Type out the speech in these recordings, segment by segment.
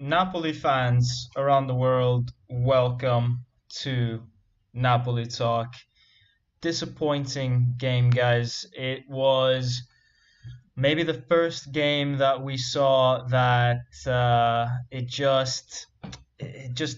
Napoli fans around the world, welcome to Napoli Talk. Disappointing game, guys. It was maybe the first game that we saw that it just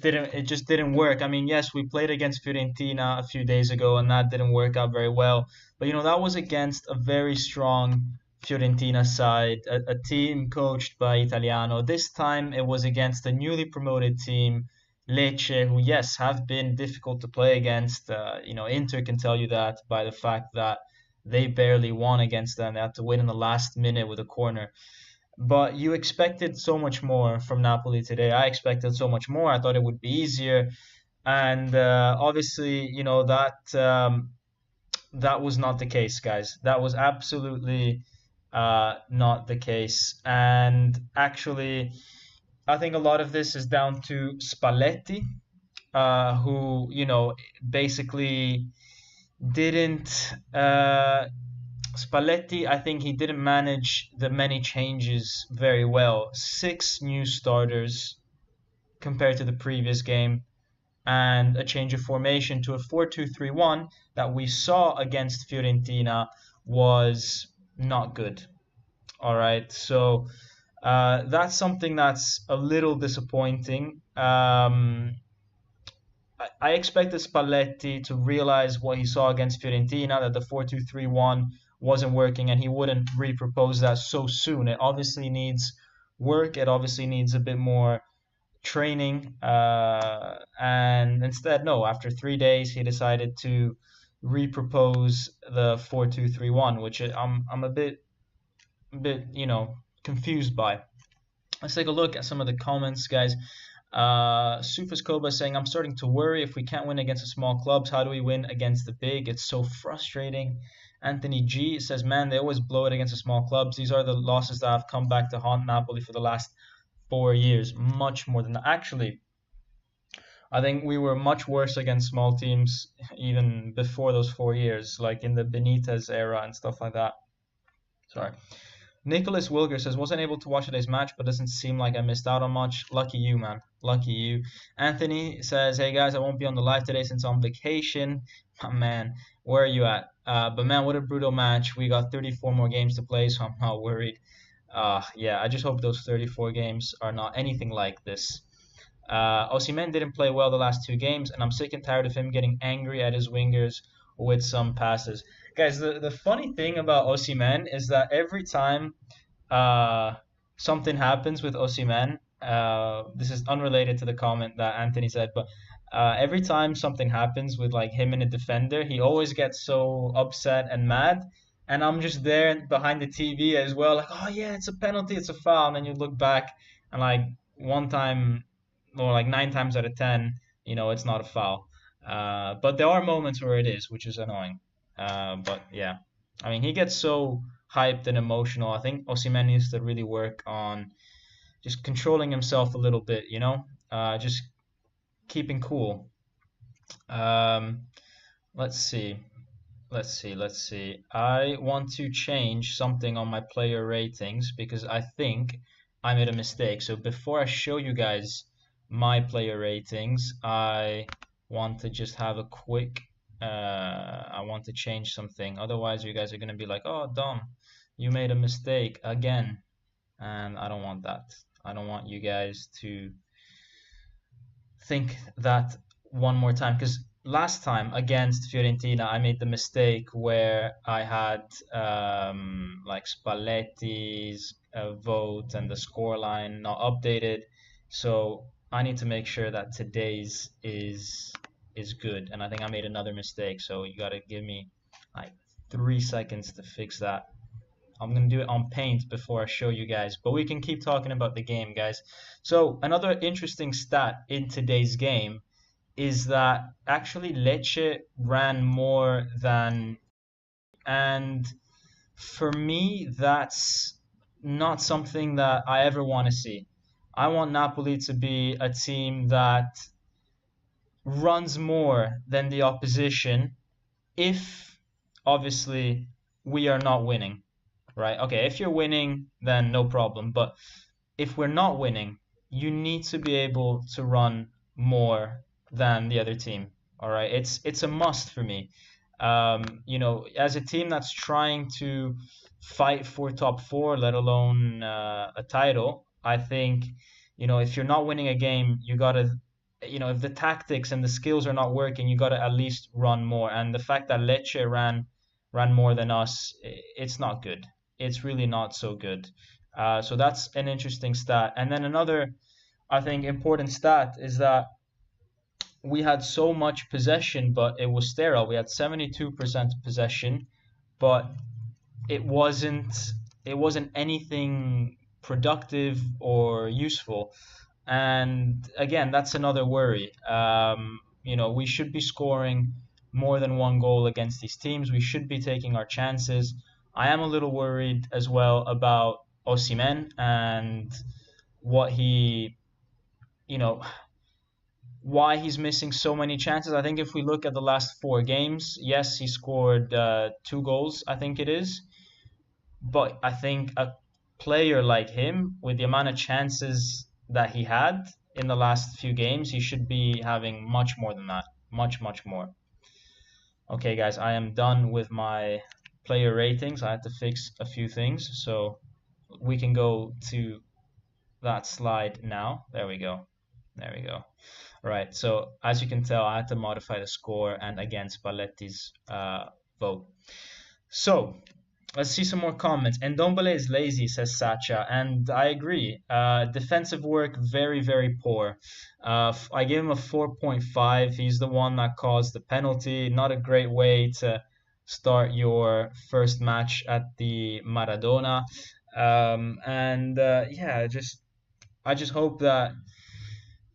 didn't work. I mean, yes, we played against Fiorentina a few days ago, and that didn't work out very well. But that was against a very strong Fiorentina side, a team coached by Italiano. This time it was against a newly promoted team, Lecce, who yes have been difficult to play against. Inter can tell you that by the fact that they barely won against them. They had to win in the last minute with a corner. But you expected so much more from Napoli today. I expected so much more. I thought it would be easier, and obviously, that was not the case, guys. That was absolutely not the case. And actually, I think a lot of this is down to Spalletti, who basically didn't. Spalletti, I think he didn't manage the many changes very well. Six new starters compared to the previous game, and a change of formation to a 4-2-3-1 that we saw against Fiorentina was not good. All right, so that's something that's a little disappointing. I expected Spalletti to realize what he saw against Fiorentina, that the 4-2-3-1 wasn't working, and he wouldn't repropose that so soon. It obviously needs work. It obviously needs a bit more training. And instead, no, after 3 days, he decided to repropose the 4-2-3-1, which I'm a bit, confused by. Let's take a look at some of the comments, guys. Sufas Koba saying, I'm starting to worry if we can't win against the small clubs. How do we win against the big? It's so frustrating. Anthony G says, man, they always blow it against the small clubs. These are the losses that have come back to haunt Napoli for the last 4 years. Much more than that. Actually, I think we were much worse against small teams even before those 4 years, like in the Benitez era and stuff like that. Sorry. Nicholas Wilger says, wasn't able to watch today's match, but doesn't seem like I missed out on much. Lucky you, man. Lucky you. Anthony says, hey guys, I won't be on the live today since I'm on vacation. Oh, man, where are you at? But man, what a brutal match. We got 34 more games to play, so I'm not worried. Yeah, I just hope those 34 games are not anything like this. Osimhen didn't play well the last 2 games, and I'm sick and tired of him getting angry at his wingers with some passes. Guys, the funny thing about Osimhen is that every time something happens with Osimhen, this is unrelated to the comment that Anthony said, but every time something happens with like him and a defender, he always gets so upset and mad. And I'm just there behind the TV as well, like, oh yeah, it's a penalty, it's a foul. And then you look back and like one time or like 9 times out of 10, it's not a foul. But there are moments where it is, which is annoying. But yeah, I mean, he gets so hyped and emotional. I think Osimhen needs to really work on just controlling himself a little bit, just keeping cool. Let's see. I want to change something on my player ratings because I think I made a mistake. So before I show you guys my player ratings, I want to just have a quick I want to change something. Otherwise, you guys are going to be like, oh, Dom, you made a mistake again. And I don't want that. I don't want you guys to think that one more time. Because last time against Fiorentina, I made the mistake where I had like Spalletti's vote and the scoreline not updated. So I need to make sure that today's is good, and I think I made another mistake, so you gotta give me like 3 seconds to fix that. I'm gonna do it on Paint before I show you guys, but we can keep talking about the game, guys. So another interesting stat in today's game is that actually Lecce ran more than, and for me that's not something that I ever want to see. I want Napoli to be a team that runs more than the opposition if obviously we are not winning, right? Okay, if you're winning, then no problem. But if we're not winning, you need to be able to run more than the other team. All right, it's a must for me. As a team that's trying to fight for top four, let alone a title, I think, if you're not winning a game, you gotta, if the tactics and the skills are not working, you gotta at least run more. And the fact that Lecce ran more than us, it's not good. It's really not so good. So that's an interesting stat. And then another, I think, important stat is that we had so much possession, but it was sterile. We had 72% possession, but it wasn't it wasn't anything productive or useful. And again, that's another worry. We should be scoring more than one goal against these teams. We should be taking our chances. I am a little worried as well about Osimhen and what he, you know, why he's missing so many chances. I think if we look at the last four games, yes, he scored two goals, I think it is. But I think a player like him, with the amount of chances that he had in the last few games, he should be having much more than that. Much, much more. Okay, guys, I am done with my player ratings. I had to fix a few things, so we can go to that slide now. There we go. There we go. Right, so as you can tell, I had to modify the score and again Spalletti's vote. So let's see some more comments. Ndombele is lazy, says Sacha, and I agree. Defensive work, very, very poor. I give him a 4.5. He's the one that caused the penalty. Not a great way to start your first match at the Maradona. Yeah, I just hope that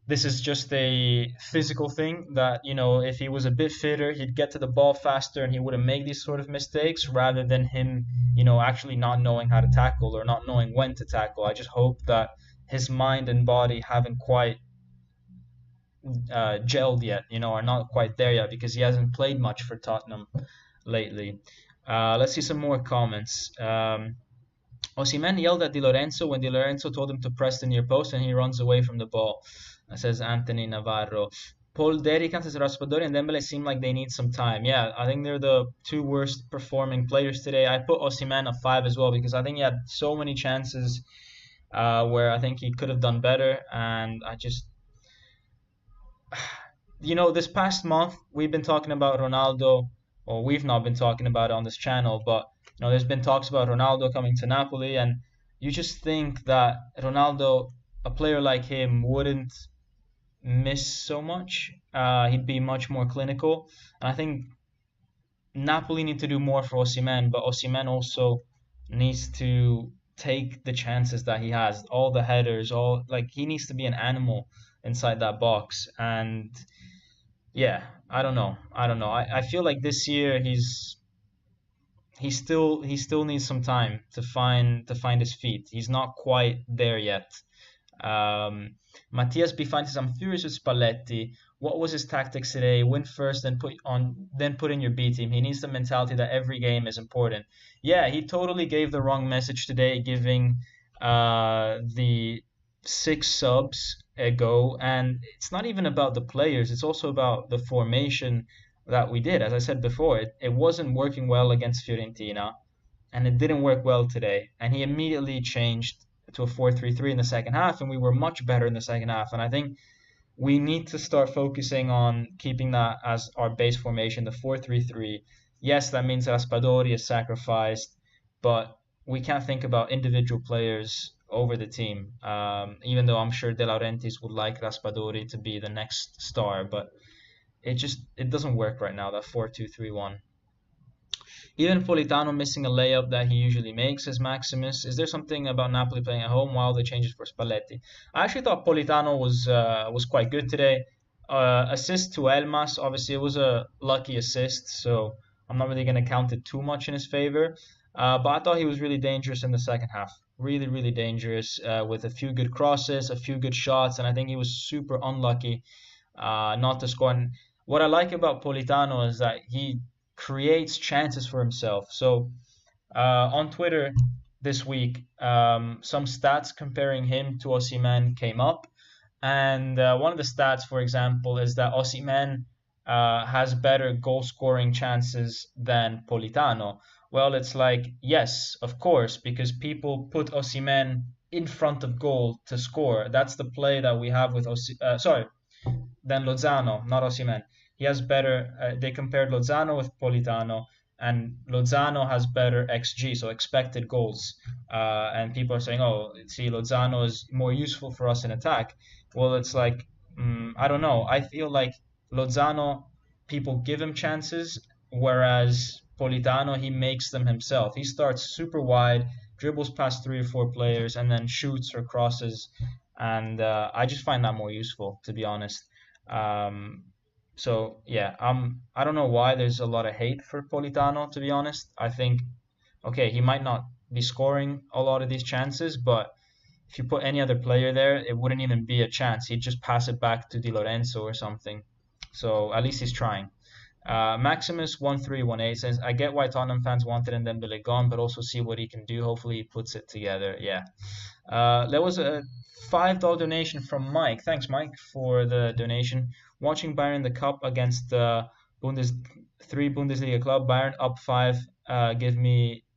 this is just a physical thing that, if he was a bit fitter, he'd get to the ball faster and he wouldn't make these sort of mistakes rather than him, actually not knowing how to tackle or not knowing when to tackle. I just hope that his mind and body haven't quite gelled yet, are not quite there yet because he hasn't played much for Tottenham lately. Let's see some more comments. Osimhen yelled at Di Lorenzo when Di Lorenzo told him to press the near post and he runs away from the ball, says Anthony Navarro. Paul Derican says Raspadori and Dembele seem like they need some time. Yeah, I think they're the two worst performing players today. I put Osimhen a 5 as well because I think he had so many chances where I think he could have done better. And this past month we've been talking about Ronaldo, or we've not been talking about it on this channel, but there's been talks about Ronaldo coming to Napoli, and you just think that Ronaldo, a player like him, wouldn't miss so much. He'd be much more clinical, and I think Napoli need to do more for Osimhen, but Osimhen also needs to take the chances that he has, all the headers, all like he needs to be an animal inside that box, and yeah, I don't know. I feel like this year he still needs some time to find his feet. He's not quite there yet. Matthias B finds I'm furious with Spalletti. What was his tactics today? Win first, then put in your B team. He needs the mentality that every game is important. Yeah, he totally gave the wrong message today, giving the 6 subs a go. And it's not even about the players. It's also about the formation that we did. As I said before, it wasn't working well against Fiorentina, and it didn't work well today. And he immediately changed to a 4-3-3 in the second half, and we were much better in the second half. And I think we need to start focusing on keeping that as our base formation, the 4-3-3. Yes, that means Raspadori is sacrificed, but we can't think about individual players over the team. Even though I'm sure De Laurentiis would like Raspadori to be the next star, but it doesn't work right now, that 4-2-3-1. Even Politano missing a layup that he usually makes, says Maximus. Is there something about Napoli playing at home while they changes for Spalletti? I actually thought Politano was quite good today. Assist to Elmas, obviously it was a lucky assist, so I'm not really going to count it too much in his favor. But I thought he was really dangerous in the second half. Really, really dangerous with a few good crosses, a few good shots, and I think he was super unlucky not to score. And what I like about Politano is that he creates chances for himself. So on Twitter, this week, some stats comparing him to Osimhen came up, and one of the stats, for example, is that Osimhen has better goal scoring chances than Politano. Well, it's like, yes, of course, because people put Osimhen in front of goal to score. That's the play that we have with sorry, than Lozano, not Osimhen. He has better. They compared Lozano with Politano, and Lozano has better XG, so expected goals. And people are saying, "Oh, see, Lozano is more useful for us in attack." Well, it's like, I don't know. I feel like Lozano, people give him chances, whereas Politano, he makes them himself. He starts super wide, dribbles past three or four players, and then shoots or crosses. And I just find that more useful, to be honest. Um, so yeah, I don't know why there's a lot of hate for Politano, to be honest. I think okay, he might not be scoring a lot of these chances, but if you put any other player there, it wouldn't even be a chance. He'd just pass it back to Di Lorenzo or something. So at least he's trying. Maximus1318 says, I get why Tottenham fans wanted Dembele gone, but also see what he can do. Hopefully he puts it together. Yeah. There was a $5 donation from Mike. Thanks, Mike, for the donation. Watching Bayern the Cup against the three Bundesliga club, Bayern up five.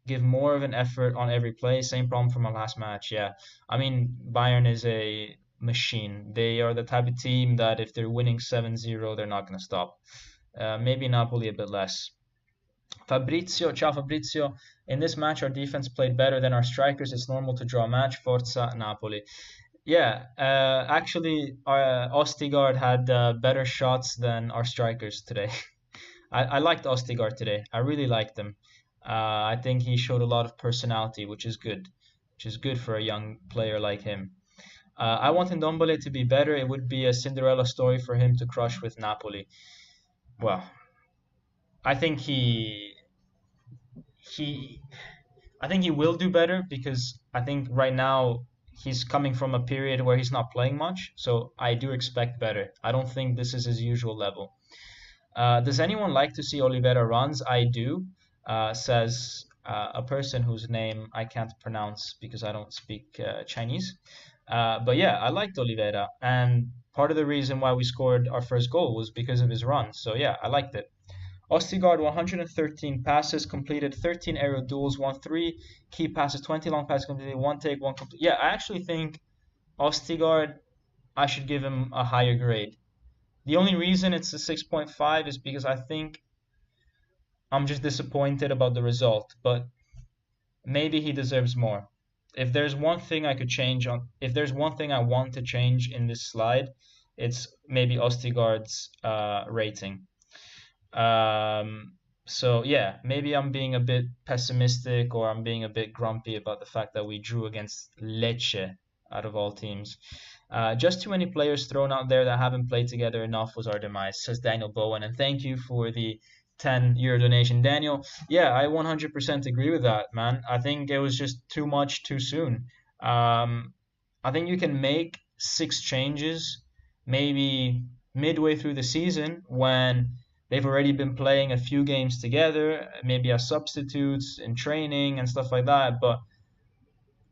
Give more of an effort on every play. Same problem from our last match. Yeah, I mean Bayern is a machine. They are the type of team that if they're winning 7-0, they're not going to stop. Maybe Napoli a bit less. Fabrizio, ciao Fabrizio. In this match, our defense played better than our strikers. It's normal to draw a match. Forza Napoli. Yeah, actually, Ostigard had better shots than our strikers today. I liked Ostigard today. I really liked him. I think he showed a lot of personality, which is good. Which is good for a young player like him. I want Ndombele to be better. It would be a Cinderella story for him to crush with Napoli. Well, I think he I think he will do better because I think right now he's coming from a period where he's not playing much. So I do expect better. I don't think this is his usual level. Does anyone like to see Oliveira runs? I do, says a person whose name I can't pronounce because I don't speak Chinese. But yeah, I liked Oliveira, and part of the reason why we scored our first goal was because of his run. So yeah, I liked it. Ostigard 113 passes completed, 13 aerial duels, won 3 key passes, 20 long passes completed, 1 take, 1 complete. Yeah, I actually think Ostigard, I should give him a higher grade. The only reason it's a 6.5 is because I think I'm just disappointed about the result, but maybe he deserves more. If there's one thing I could change on, if there's one thing I want to change in this slide, it's maybe Ostigard's rating. So yeah, maybe I'm being a bit pessimistic or I'm being a bit grumpy about the fact that we drew against Lecce out of all teams. Just too many players thrown out there that haven't played together enough was our demise, says Daniel Bowen. And thank you for the €10 donation, Daniel. Yeah, I 100% agree with that, man. I think it was just too much too soon. I think you can make 6 changes maybe midway through the season when they've already been playing a few games together, maybe as substitutes in training and stuff like that. But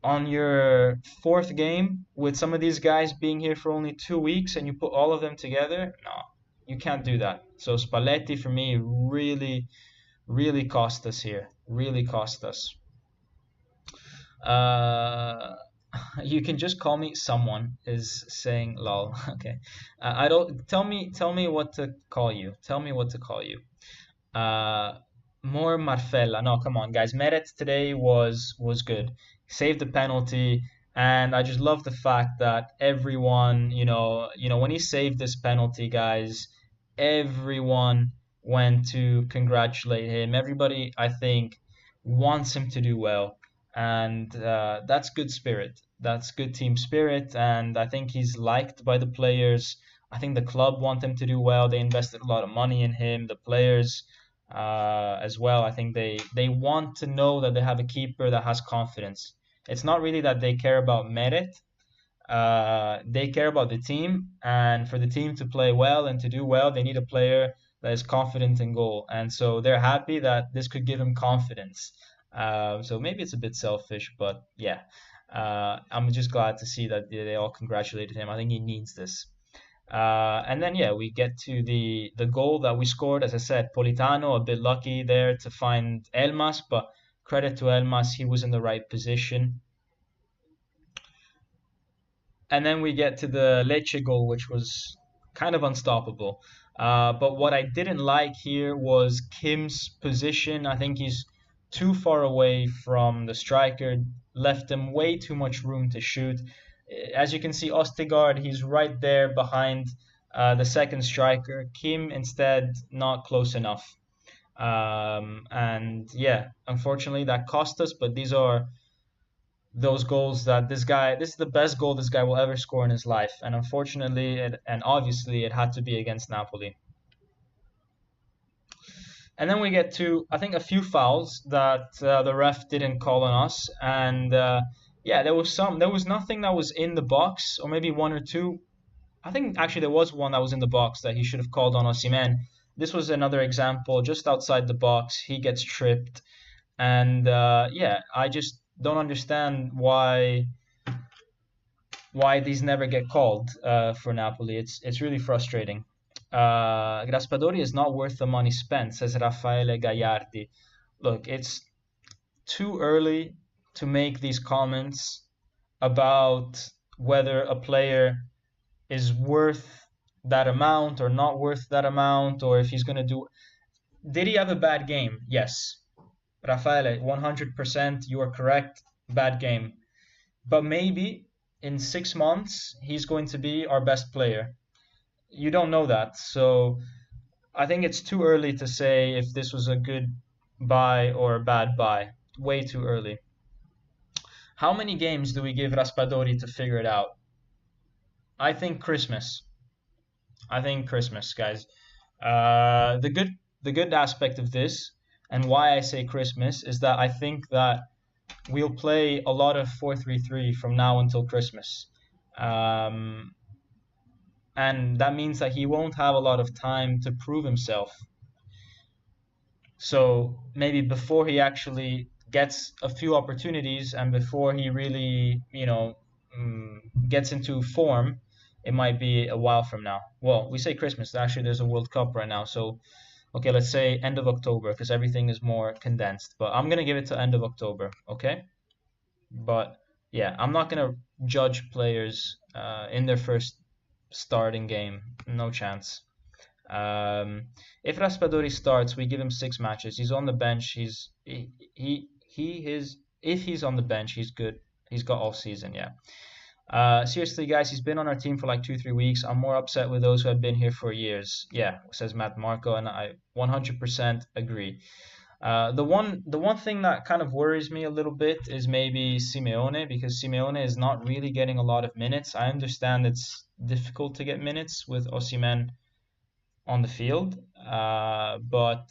on your fourth game, with some of these guys being here for only 2 weeks and you put all of them together, no, you can't do that. So Spalletti for me really, really cost us here. Really cost us. Uh, you can just call me someone is saying lol. Okay. I don't tell me what to call you. Tell me what to call you. Uh, More Marfella. No, come on, guys. Meret today was good. Saved the penalty, and I just love the fact that everyone, when he saved this penalty, guys, everyone went to congratulate him. Everybody, I think, wants him to do well, and that's good spirit. That's good team spirit, and I think he's liked by the players. I think the club want him to do well. They invested a lot of money in him. The players as well. I think they want to know that they have a keeper that has confidence. It's not really that they care about merit. They care about the team, and for the team to play well and to do well, they need a player that is confident in goal. And so they're happy that this could give him confidence. So maybe it's a bit selfish, but yeah, I'm just glad to see that they all congratulated him. I think he needs this. And then yeah, we get to the goal that we scored. As I said, Politano a bit lucky there to find Elmas, but credit to Elmas, he was in the right position. And then we get to the Lecce goal, which was kind of unstoppable. But what I didn't like here was Kim's position. I think he's too far away from the striker, left him way too much room to shoot. As you can see, Ostigard, he's right there behind the second striker. Kim, instead, not close enough. And yeah, unfortunately, that cost us, but these are those goals that this is the best goal this guy will ever score in his life. And unfortunately, and obviously, it had to be against Napoli. And then we get to, I think, a few fouls that the ref didn't call on us. And yeah, there was nothing that was in the box, or maybe one or two. I think actually there was one that was in the box that he should have called on Osimhen. This was another example, just outside the box. He gets tripped. And yeah, I just don't understand why these never get called for Napoli. It's really frustrating. Raspadori is not worth the money spent, says Raffaele Gagliardi. Look, it's too early to make these comments about whether a player is worth that amount or not worth that amount, or if he's going to do. Did he have a bad game? Yes. Raffaele, 100%, you are correct. Bad game. But maybe in 6 months, he's going to be our best player. You don't know that. So I think it's too early to say if this was a good buy or a bad buy. Way too early. How many games do we give Raspadori to figure it out? I think Christmas. I think Christmas, guys. The good aspect of this, and why I say Christmas, is that I think that we'll play a lot of 4-3-3 from now until Christmas. And that means that he won't have a lot of time to prove himself. So maybe before he actually gets a few opportunities and before he really, gets into form, it might be a while from now. Well, we say Christmas. Actually, there's a World Cup right now. So, okay, let's say end of October because everything is more condensed. But I'm going to give it to end of October, okay? But yeah, I'm not going to judge players in their first starting game. No chance. If Raspadori starts, we give him 6 matches. He's on the bench. If he's on the bench, he's good. He's got all season, yeah. Seriously, guys, he's been on our team for like 2-3 weeks. I'm more upset with those who have been here for years. Yeah, says Matt Marco, and I 100% agree. The one thing that kind of worries me a little bit is maybe Simeone, because Simeone is not really getting a lot of minutes. I understand it's difficult to get minutes with Osimhen on the field, but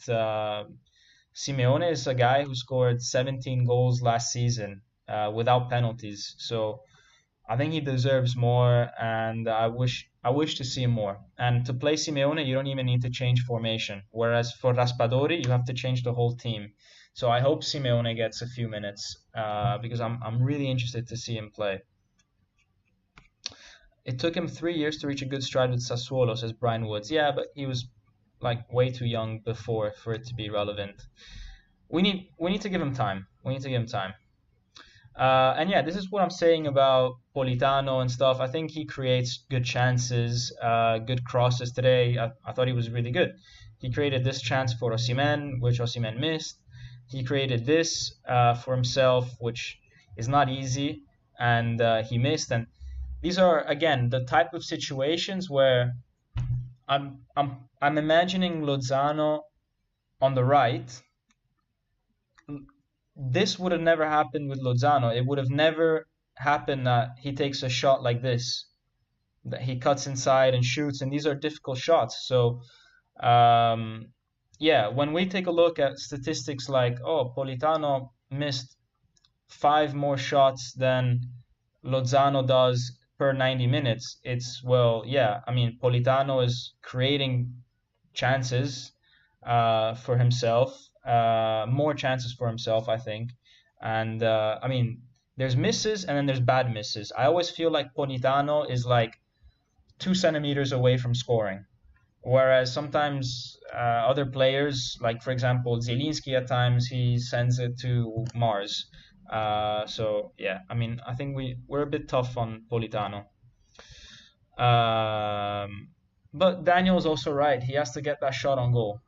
Simeone is a guy who scored 17 goals last season without penalties. So I think he deserves more, and I wish to see him more. And to play Simeone, you don't even need to change formation. Whereas for Raspadori, you have to change the whole team. So I hope Simeone gets a few minutes because I'm really interested to see him play. It took him 3 years to reach a good stride with Sassuolo, says Brian Woods. Yeah, but he was like way too young before for it to be relevant. We need to give him time. We need to give him time. And yeah, this is what I'm saying about Politano and stuff. I think he creates good chances, good crosses today. I thought he was really good. He created this chance for Osimhen, which Osimhen missed. He created this for himself, which is not easy, and he missed. And these are again the type of situations where I'm imagining Lozano on the right. This would have never happened with Lozano. It would have never happened that he takes a shot like this, that he cuts inside and shoots, and these are difficult shots. So, yeah, when we take a look at statistics like, oh, Politano missed 5 more shots than Lozano does per 90 minutes, it's, well, yeah, I mean, Politano is creating chances for himself, more chances for himself, I think. And I mean, there's misses and then there's bad misses. I always feel like Politano is like 2 centimeters away from scoring. Whereas sometimes other players, like for example Zielinski, at times he sends it to Mars. So yeah, I mean I think we're a bit tough on Politano. Um, but Daniel's also right. He has to get that shot on goal.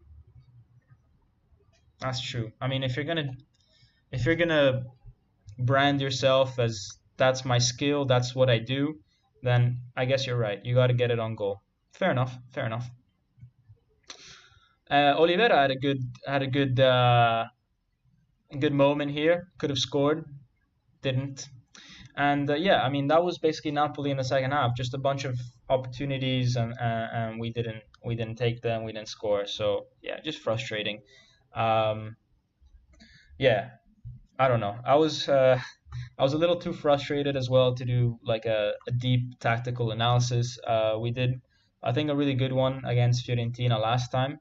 That's true. I mean, if you're gonna brand yourself as that's my skill, that's what I do, then I guess you're right. You got to get it on goal. Fair enough. Fair enough. Oliveira had a good moment here. Could have scored, didn't. And yeah, I mean that was basically Napoli in the second half. Just a bunch of opportunities, and we didn't take them. We didn't score. So yeah, just frustrating. Um, yeah, I don't know. I was a little too frustrated as well to do like a deep tactical analysis. We did, I think, a really good one against Fiorentina last time.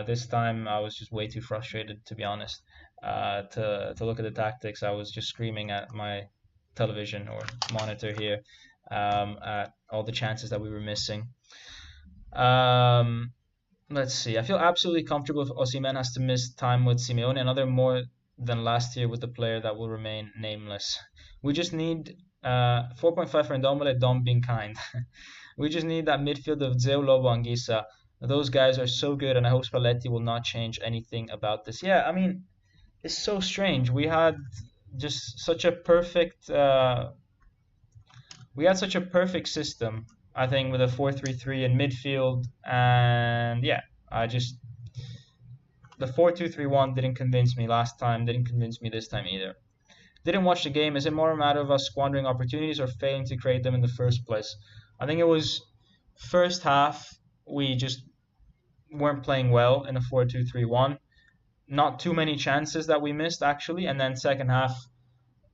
This time I was just way too frustrated, to be honest. To look at the tactics, I was just screaming at my television or monitor here at all the chances that we were missing. Um, let's see. I feel absolutely comfortable if Osimhen has to miss time with Simeone, another more than last year with the player that will remain nameless. We just need 4.5 for Ndombele, Dom being kind. We just need that midfield of Zeu, Lobo, and Gisa. Those guys are so good, and I hope Spalletti will not change anything about this. Yeah, I mean, it's so strange. Just such a perfect, we had such a perfect system, I think, with a 4-3-3 in midfield, and yeah, I just the 4-2-3-1 didn't convince me last time, didn't convince me this time either. Didn't watch the game. Is it more a matter of us squandering opportunities or failing to create them in the first place? I think it was first half we just weren't playing well in a 4-2-3-1. Not too many chances that we missed actually, and then second half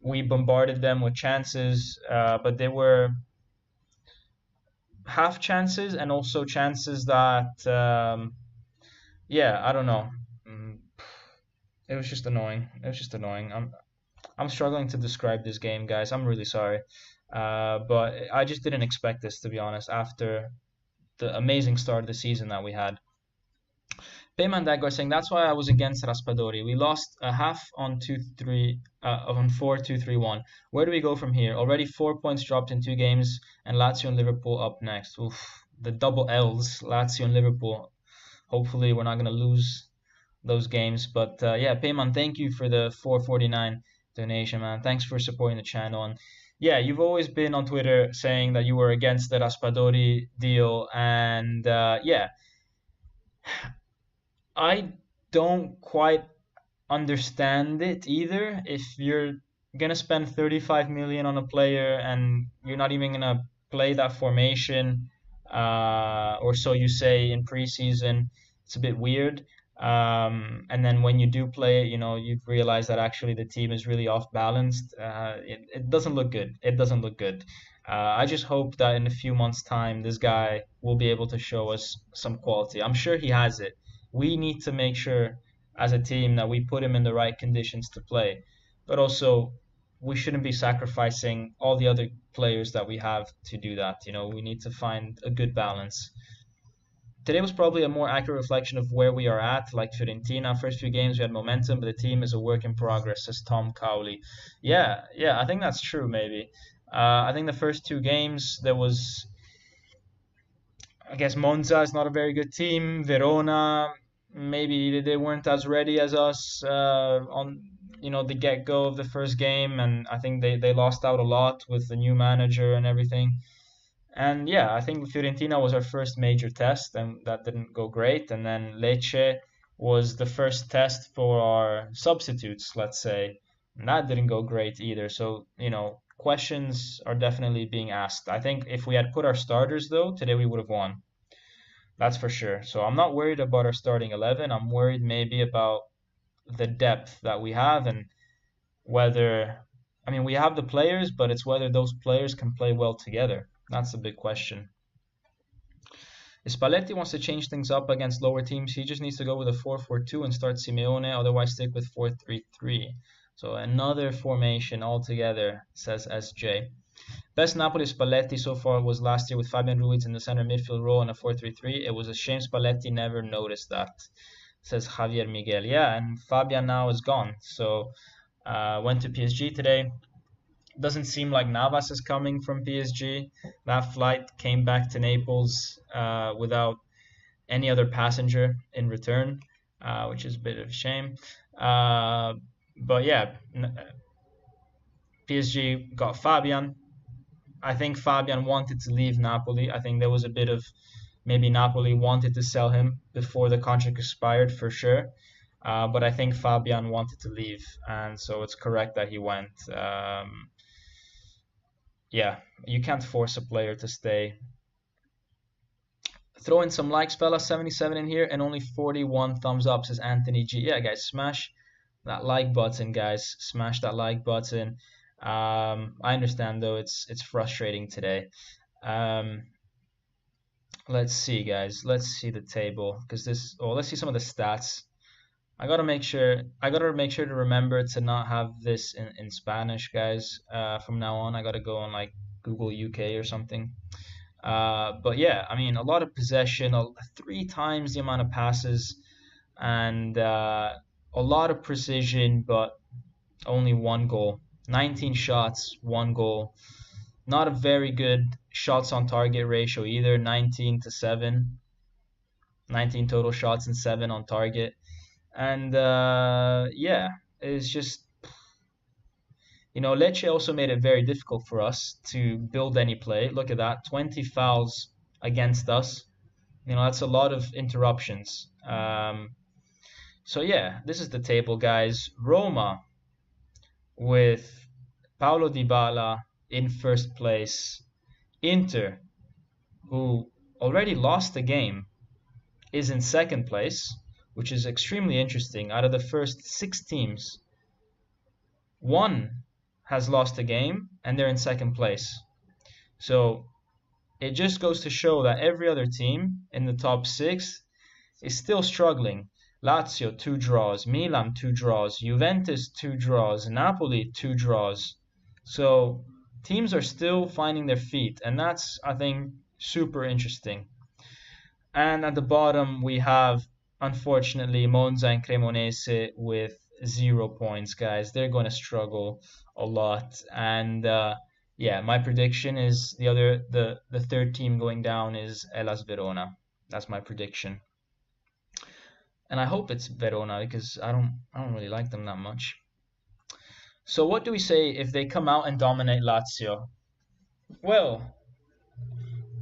we bombarded them with chances, but they were half chances and also chances that, yeah, I don't know. Mm, It was just annoying. It was just annoying. I'm struggling to describe this game, guys. I'm really sorry, but I just didn't expect this, to be honest. After the amazing start of the season that we had. Payman Dagor saying that's why I was against Raspadori. We lost a half on 2-3 on 4-2-3-1. Where do we go from here? Already 4 points dropped in 2 games, and Lazio and Liverpool up next. Oof, the double L's, Lazio and Liverpool. Hopefully, we're not going to lose those games. But yeah, Payman, thank you for the 449 donation, man. Thanks for supporting the channel. And yeah, you've always been on Twitter saying that you were against the Raspadori deal, and yeah, I don't quite understand it either. If you're gonna spend 35 million on a player and you're not even gonna play that formation, or so you say in preseason, it's a bit weird. And then when you do play it, you realize that actually the team is really off balanced. It doesn't look good. It doesn't look good. I just hope that in a few months' time, this guy will be able to show us some quality. I'm sure he has it. We need to make sure as a team that we put him in the right conditions to play. But also, we shouldn't be sacrificing all the other players that we have to do that. We need to find a good balance. Today was probably a more accurate reflection of where we are at. Like Fiorentina, first few games we had momentum, but the team is a work in progress, says Tom Cowley. Yeah, yeah, I think that's true, maybe. I think the first 2 games, there was, I guess, Monza is not a very good team. Verona, maybe they weren't as ready as us on the get-go of the first game, and I think they lost out a lot with the new manager and everything. And yeah, I think Fiorentina was our first major test, and that didn't go great. And then Lecce was the first test for our substitutes, let's say, and that didn't go great either. So, questions are definitely being asked. I think if we had put our starters, though, today we would have won. That's for sure. So I'm not worried about our starting 11. I'm worried maybe about the depth that we have and whether, I mean, we have the players, but it's whether those players can play well together. That's the big question. If Spalletti wants to change things up against lower teams, he just needs to go with a 4-4-2 and start Simeone, otherwise stick with 4-3-3. So another formation altogether, says SJ. Best Napoli Spalletti so far was last year with Fabian Ruiz in the center midfield role in a 4-3-3. It was a shame Spalletti never noticed that, says Javier Miguel. Yeah, and Fabian now is gone. So went to PSG today. Doesn't seem like Navas is coming from PSG. That flight came back to Naples without any other passenger in return, which is a bit of a shame. But yeah, PSG got Fabian. I think Fabian wanted to leave Napoli. I think there was a bit of maybe Napoli wanted to sell him before the contract expired for sure. But I think Fabian wanted to leave, and so it's correct that he went. Yeah, you can't force a player to stay. Throw in some likes, fella. 77 in here and only 41 thumbs up, says Anthony G. Yeah, guys, smash that like button, guys. Smash that like button. I understand though it's frustrating today. Let's see, guys. Let's see the table because this. Oh, let's see some of the stats. I gotta make sure to remember to not have this in Spanish, guys. From now on, I gotta go on like Google UK or something. But yeah, I mean, a lot of possession, 3 times the amount of passes, and a lot of precision, but only 1 goal. 19 shots, 1 goal. Not a very good shots on target ratio either. 19 to 7. 19 total shots and 7 on target. And yeah, it's just, Lecce also made it very difficult for us to build any play. Look at that, 20 fouls against us. That's a lot of interruptions. So yeah, this is the table, guys. Roma with Paulo Dybala in first place. Inter, who already lost the game, is in second place, which is extremely interesting. Out of the first 6 teams, 1 has lost a game and they're in second place. So it just goes to show that every other team in the top 6 is still struggling. Lazio 2 draws, Milan 2 draws, Juventus 2 draws, Napoli 2 draws. So teams are still finding their feet, and that's, I think, super interesting. And at the bottom we have, unfortunately, Monza and Cremonese with 0 points, guys. They're going to struggle a lot. And yeah, my prediction is the third team going down is Hellas Verona. That's my prediction. And I hope it's Verona because I don't really like them that much. So what do we say if they come out and dominate Lazio? Well,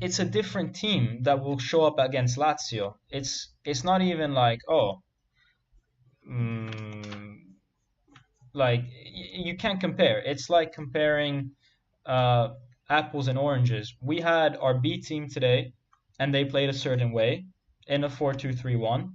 it's a different team that will show up against Lazio. It's not even like, like you can't compare. It's like comparing apples and oranges. We had our B team today, and they played a certain way in a 4-2-3-1.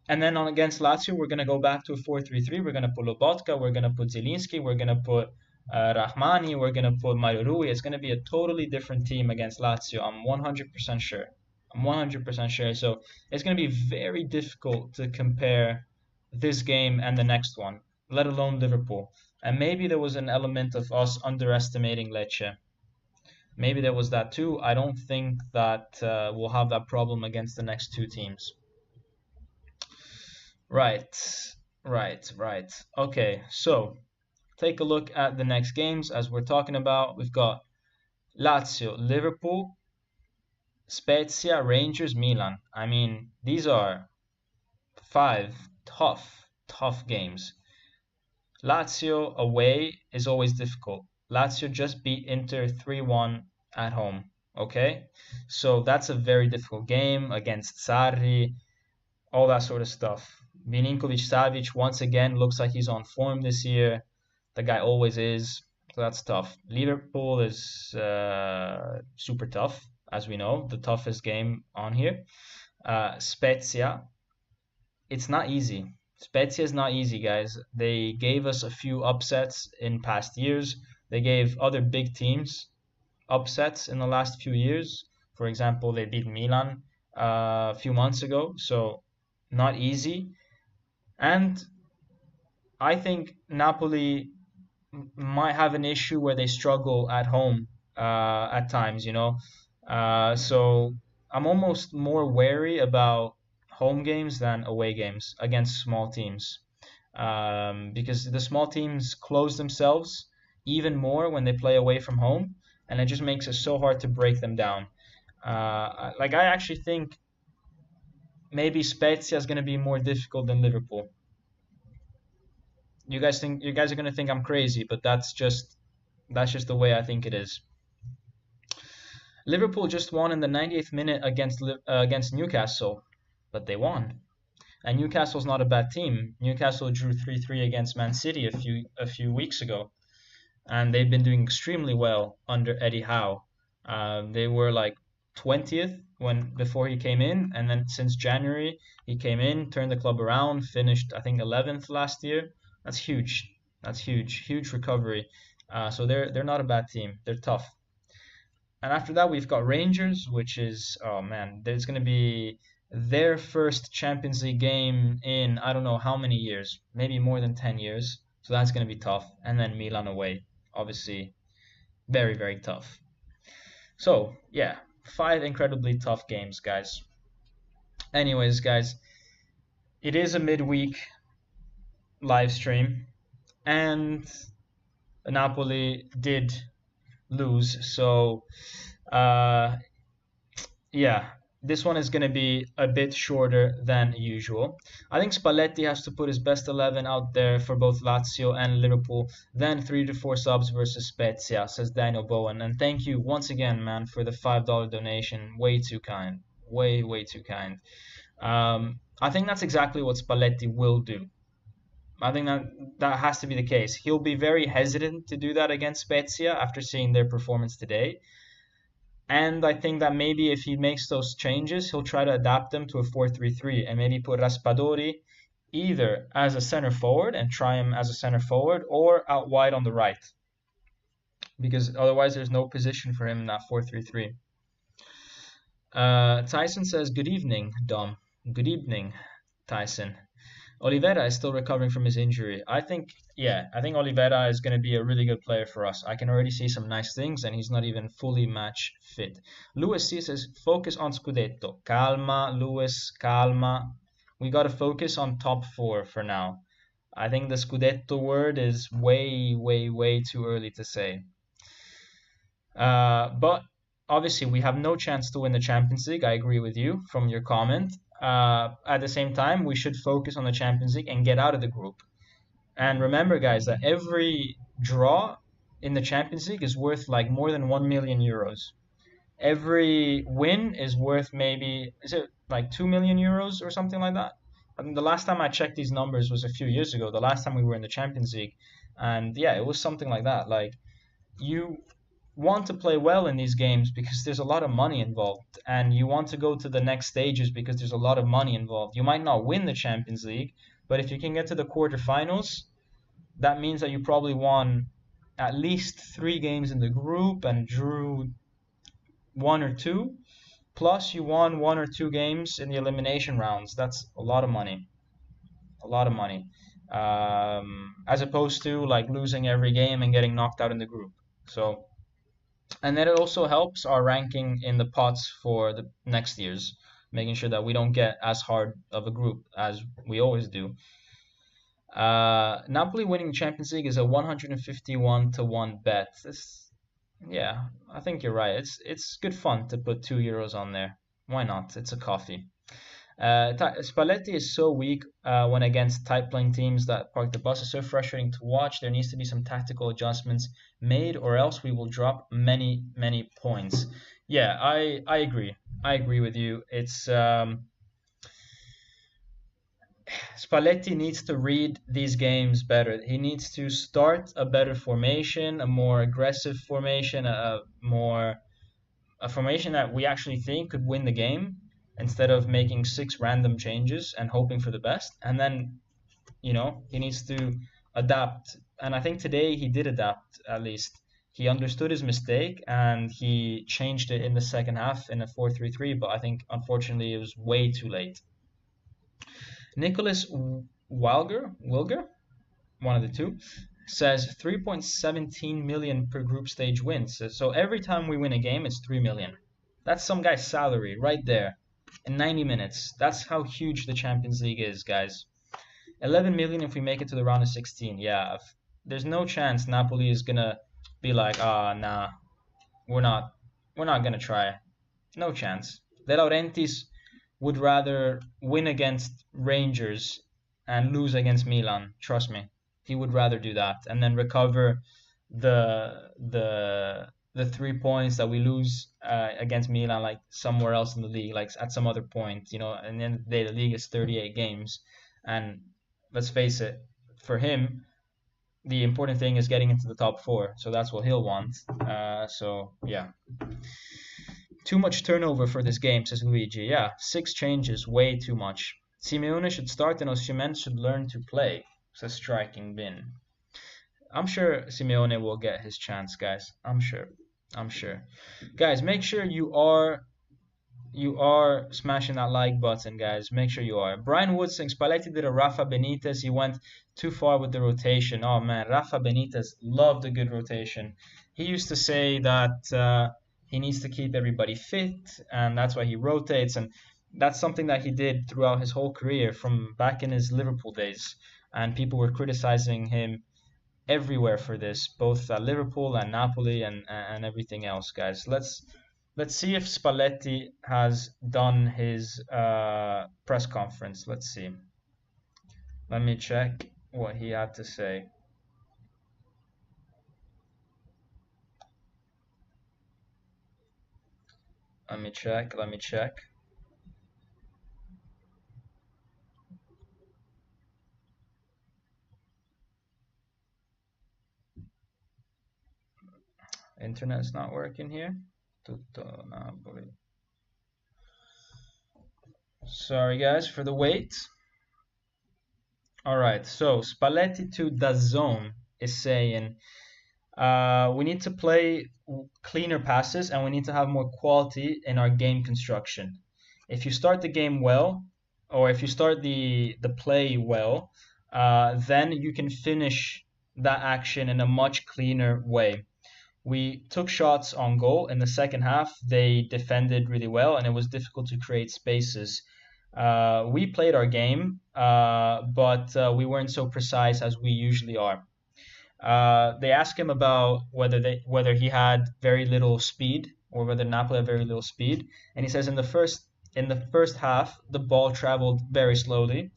And then on against Lazio, we're going to go back to a 4-3-3. We're going to put Lobotka, we're going to put Zielinski, we're going to put Rahmani, we're going to put Mario Rui. It's going to be a totally different team against Lazio. I'm 100% sure. I'm 100% sure. So it's going to be very difficult to compare this game and the next one, let alone Liverpool. And maybe there was an element of us underestimating Lecce. Maybe there was that too. I don't think that we'll have that problem against the next 2 teams. Right. Okay, so take a look at the next games as we're talking about. We've got Lazio, Liverpool, Spezia, Rangers, Milan. I mean, these are 5 tough games. Lazio away is always difficult. Lazio just beat Inter 3-1 at home. Okay, so that's a very difficult game against Sarri, all that sort of stuff. Milinkovic-Savic once again looks like he's on form this year. The guy always is, so that's tough. Liverpool is super tough, as we know, the toughest game on here. Spezia, it's not easy. Spezia is not easy, guys. They gave us a few upsets in past years. They gave other big teams upsets in the last few years. For example, they beat Milan a few months ago, so not easy. And I think Napoli might have an issue where they struggle at home at times, you know. So I'm almost more wary about home games than away games against small teams, because the small teams close themselves even more when they play away from home, and it just makes it so hard to break them down. Like I actually think maybe Spezia is going to be more difficult than Liverpool. You guys are going to think I'm crazy, but that's just the way I think it is. Liverpool just won in the 98th minute against Newcastle, but they won. And Newcastle's not a bad team. Newcastle drew 3-3 against Man City a few weeks ago, and they've been doing extremely well under Eddie Howe. They were like 20th when before he came in, and then since January he came in, turned the club around, finished I think 11th last year. That's huge. That's huge, huge recovery. So they're not a bad team. They're tough. And after that, we've got Rangers, which is, oh man, there's going to be their first Champions League game in I don't know how many years, maybe more than 10 years. So that's going to be tough. And then Milan away, obviously, very, very tough. So, yeah, five incredibly tough games, guys. Anyways, guys, it is a midweek live stream, and Napoli did lose. So, uh, yeah, this one is going to be a bit shorter than usual. I think Spalletti has to put his best 11 out there for both Lazio and Liverpool, then 3 to 4 subs versus Spezia, says Daniel Bowen. And thank you once again, man, for the $5 donation. Way too kind. Way, way too kind. I think that's exactly what Spalletti will do. I think that has to be the case. He'll be very hesitant to do that against Spezia after seeing their performance today. And I think that maybe if he makes those changes, he'll try to adapt them to a 4-3-3 and maybe put Raspadori either as a center forward and try him as a center forward or out wide on the right. Because otherwise there's no position for him in that 4-3-3. Tyson says, good evening, Dom. Good evening, Tyson. Oliveira is still recovering from his injury. I think Oliveira is going to be a really good player for us. I can already see some nice things, and he's not even fully match fit. Lewis C says, focus on Scudetto. Calma, Lewis, calma. We got to focus on top four for now. I think the Scudetto word is way, way, way too early to say. But obviously, we have no chance to win the Champions League. I agree with you from your comment. At the same time, we should focus on the Champions League and get out of the group. And remember, guys, that every draw in the Champions League is worth like more than 1 million euros. Every win is worth maybe, is it like 2 million euros or something like that? I mean, the last time I checked these numbers was a few years ago, the last time we were in the Champions League. And yeah, it was something like that. Like, you want to play well in these games because there's a lot of money involved, and you want to go to the next stages because there's a lot of money involved. You might not win the Champions League, but if you can get to the quarterfinals, that means that you probably won at least 3 games in the group and drew 1 or 2, plus you won 1 or 2 games in the elimination rounds. That's a lot of money. A lot of money. As opposed to like losing every game and getting knocked out in the group. So, and then it also helps our ranking in the pots for the next years, making sure that we don't get as hard of a group as we always do. Napoli winning the Champions League is a 151 to 1 bet. Yeah, I think you're right. It's good fun to put €2 on there. Why not? It's a coffee. Spalletti is so weak when against tight playing teams that park the bus. Is so frustrating to watch. There needs to be some tactical adjustments made, or else we will drop many, many points. Yeah, I agree. I agree with you. It's Spalletti needs to read these games better. He needs to start a better formation, a more aggressive formation, a formation that we actually think could win the game, instead of making 6 random changes and hoping for the best. And then, he needs to adapt. And I think today he did adapt, at least. he understood his mistake and he changed it in the second half in a 4-3-3, but I think unfortunately it was way too late. Nicholas Wilger, one of the two, says 3.17 million per group stage wins. So every time we win a game, it's 3 million. That's some guy's salary right there in 90 minutes. That's how huge the Champions League is, guys. 11 million if we make it to the round of 16. Yeah, there's no chance Napoli is gonna be like, nah, we're not gonna try. No chance. De Laurentiis would rather win against Rangers and lose against Milan. Trust me, he would rather do that and then recover the 3 points that we lose against Milan, like somewhere else in the league, like at some other point. And at the end of the day, the league is 38 games, and let's face it, for him, the important thing is getting into the top four. So that's what he'll want. So yeah. Too much turnover for this game, says Luigi. Yeah, 6 changes, way too much. Simeone should start and Osimhen should learn to play, says Striking Bin. I'm sure Simeone will get his chance, guys. I'm sure. Guys, make sure you are smashing that like button, guys. Make sure you are. Brian Wood saying Spalletti did a Rafa Benitez. He went too far with the rotation. Oh man, Rafa Benitez loved a good rotation. He used to say that he needs to keep everybody fit, and that's why he rotates. And that's something that he did throughout his whole career, from back in his Liverpool days. And people were criticizing him everywhere for this, both at Liverpool and Napoli and everything else, guys. Let's see if Spalletti has done his press conference. Let's see. Let me check what he had to say. Let me check. Internet's not working here. Tutto Napoli. Sorry guys for the wait. Alright, so Spalletti to DAZN is saying we need to play cleaner passes and we need to have more quality in our game construction. If you start the game well, or if you start the play well, then you can finish that action in a much cleaner way. We took shots on goal in the second half. They defended really well, and it was difficult to create spaces. We played our game, but we weren't so precise as we usually are. They asked him about whether he had very little speed, or whether Napoli had very little speed, and he says in the first half the ball traveled very slowly.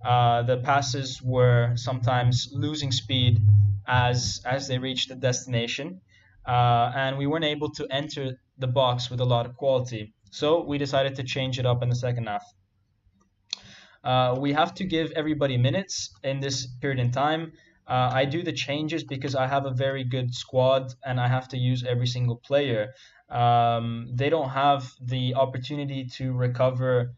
The passes were sometimes losing speed as they reached the destination, and we weren't able to enter the box with a lot of quality. So we decided to change it up in the second half. We have to give everybody minutes in this period in time. I do the changes because I have a very good squad and I have to use every single player. They don't have the opportunity to recover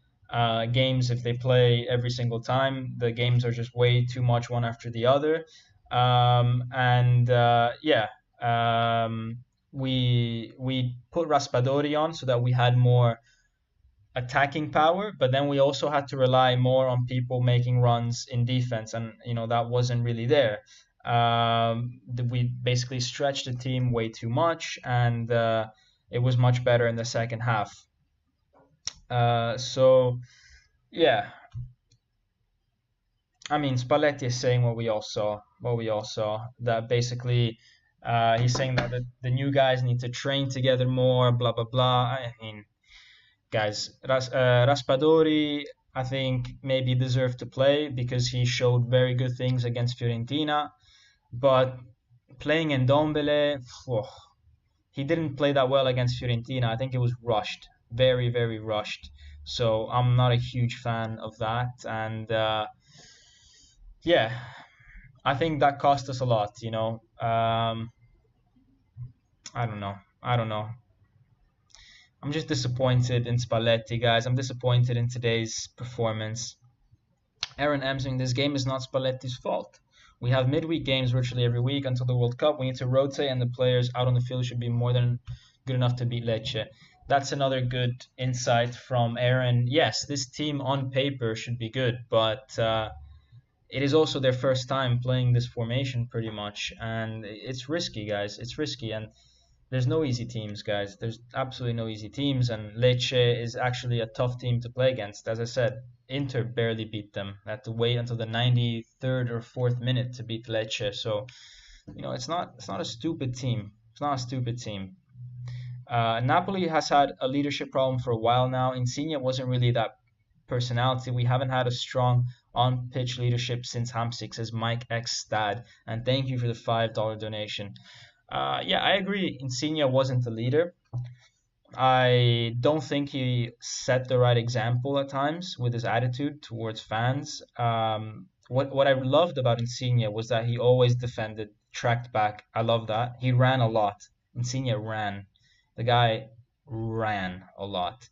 games if they play every single time. The games are just way too much one after the other. We put Raspadori on so that we had more attacking power, but then we also had to rely more on people making runs in defense, and that wasn't really there. We basically stretched the team way too much, and it was much better in the second half. So yeah, I mean, Spalletti is saying what we all saw. That basically he's saying that the new guys need to train together more, blah blah blah. I mean, guys, Raspadori, I think maybe deserved to play because he showed very good things against Fiorentina, but playing in Ndombele, he didn't play that well against Fiorentina. I think it was rushed, very very rushed. So I'm not a huge fan of that, and yeah, I think that cost us a lot. I don't know. I'm just disappointed in Spalletti, guys. I'm disappointed in today's performance. Aaron M saying this game is not Spalletti's fault. We have midweek games virtually every week until the World Cup. We need to rotate, and the players out on the field should be more than good enough to beat Lecce. That's another good insight from Aaron. Yes, this team on paper should be good, but it is also their first time playing this formation pretty much, and it's risky, guys. It's risky, and there's no easy teams, guys. There's absolutely no easy teams, and Lecce is actually a tough team to play against. As I said, Inter barely beat them. They had to wait until the 93rd or 4th minute to beat Lecce. So, it's not a stupid team. It's not a stupid team. Napoli has had a leadership problem for a while now. Insigne wasn't really that personality. We haven't had a strong on-pitch leadership since Hamsik, says Mike X Stad. And thank you for the $5 donation. Yeah, I agree. Insigne wasn't the leader. I don't think he set the right example at times with his attitude towards fans. What I loved about Insigne was that he always defended, tracked back. I love that. He ran a lot. Insigne ran. The guy ran a lot.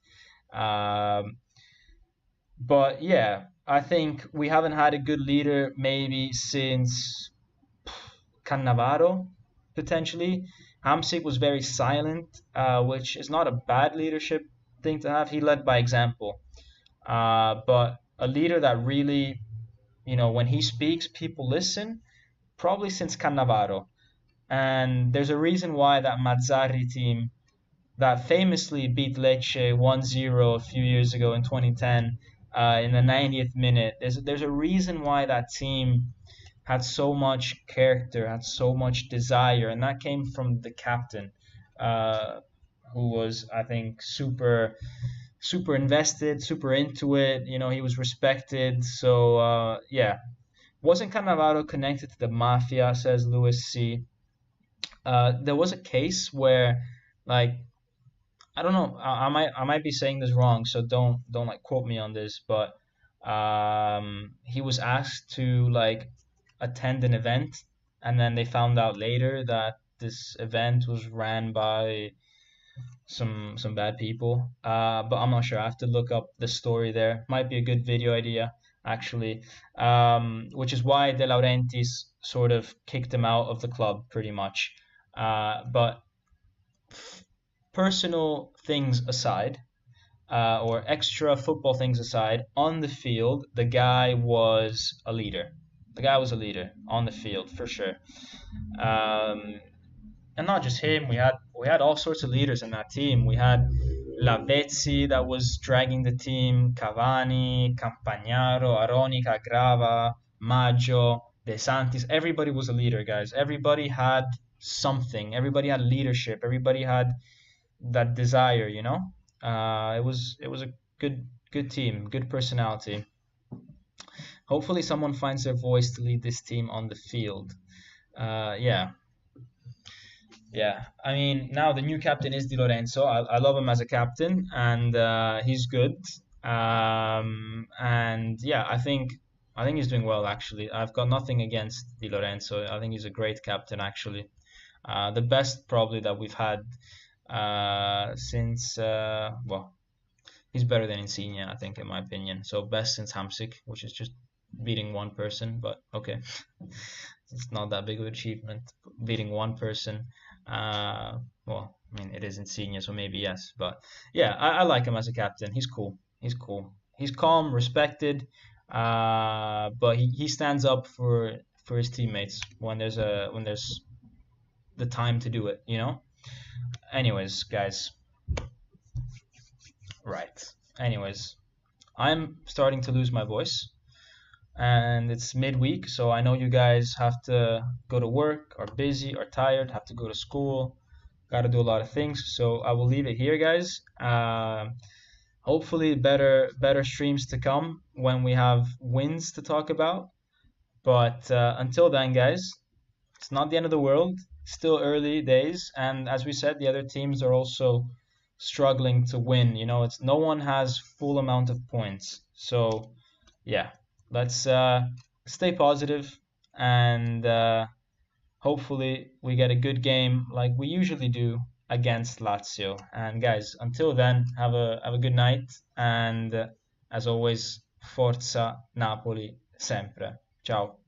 But yeah, I think we haven't had a good leader maybe since Cannavaro, potentially. Hamsik was very silent, which is not a bad leadership thing to have. He led by example. But a leader that really, when he speaks, people listen, probably since Cannavaro. And there's a reason why that Mazzarri team that famously beat Lecce 1-0 a few years ago in 2010 in the 90th minute. There's a reason why that team had so much character, had so much desire, and that came from the captain, who was, I think, super invested, super into it. He was respected. So yeah, wasn't Cannavaro connected to the mafia? Says Lewis C. There was a case where, like, I don't know. I might be saying this wrong, so don't like quote me on this. But he was asked to like attend an event, and then they found out later that this event was ran by some bad people. But I'm not sure. I have to look up the story there. Might be a good video idea actually. Which is why De Laurentiis sort of kicked him out of the club pretty much. But personal things aside, or extra football things aside, on the field, the guy was a leader. The guy was a leader on the field for sure. And not just him. We had all sorts of leaders in that team. We had Lavezzi that was dragging the team, Cavani, Campagnaro, Aronica, Grava, Maggio, De Santis. Everybody was a leader, guys. Everybody had something. Everybody had leadership. Everybody had that desire, It was a good team, good personality. Hopefully someone finds their voice to lead this team on the field. Yeah. I mean, now the new captain is Di Lorenzo. I love him as a captain, and he's good. And yeah, I think he's doing well actually. I've got nothing against Di Lorenzo. I think he's a great captain actually. The best probably that we've had since well, he's better than Insigne, I think, in my opinion. So best since Hamsik, which is just beating one person, but okay. It's not that big of an achievement, beating one person. Well, I mean, it is Insigne, so maybe yes. But yeah, I like him as a captain. He's cool. He's cool. He's calm, respected, but he stands up for his teammates when there's the time to do it, Anyways, guys. Right. Anyways, I'm starting to lose my voice, and it's midweek, so I know you guys have to go to work, are busy, are tired, have to go to school, got to do a lot of things. So I will leave it here, guys. Hopefully better streams to come when we have wins to talk about. But until then, guys, it's not the end of the world. Still early days, and as we said, the other teams are also struggling to win. It's no one has full amount of points. So yeah, let's stay positive, and hopefully we get a good game like we usually do against Lazio. And guys, until then, have a good night, and as always, Forza Napoli sempre. Ciao.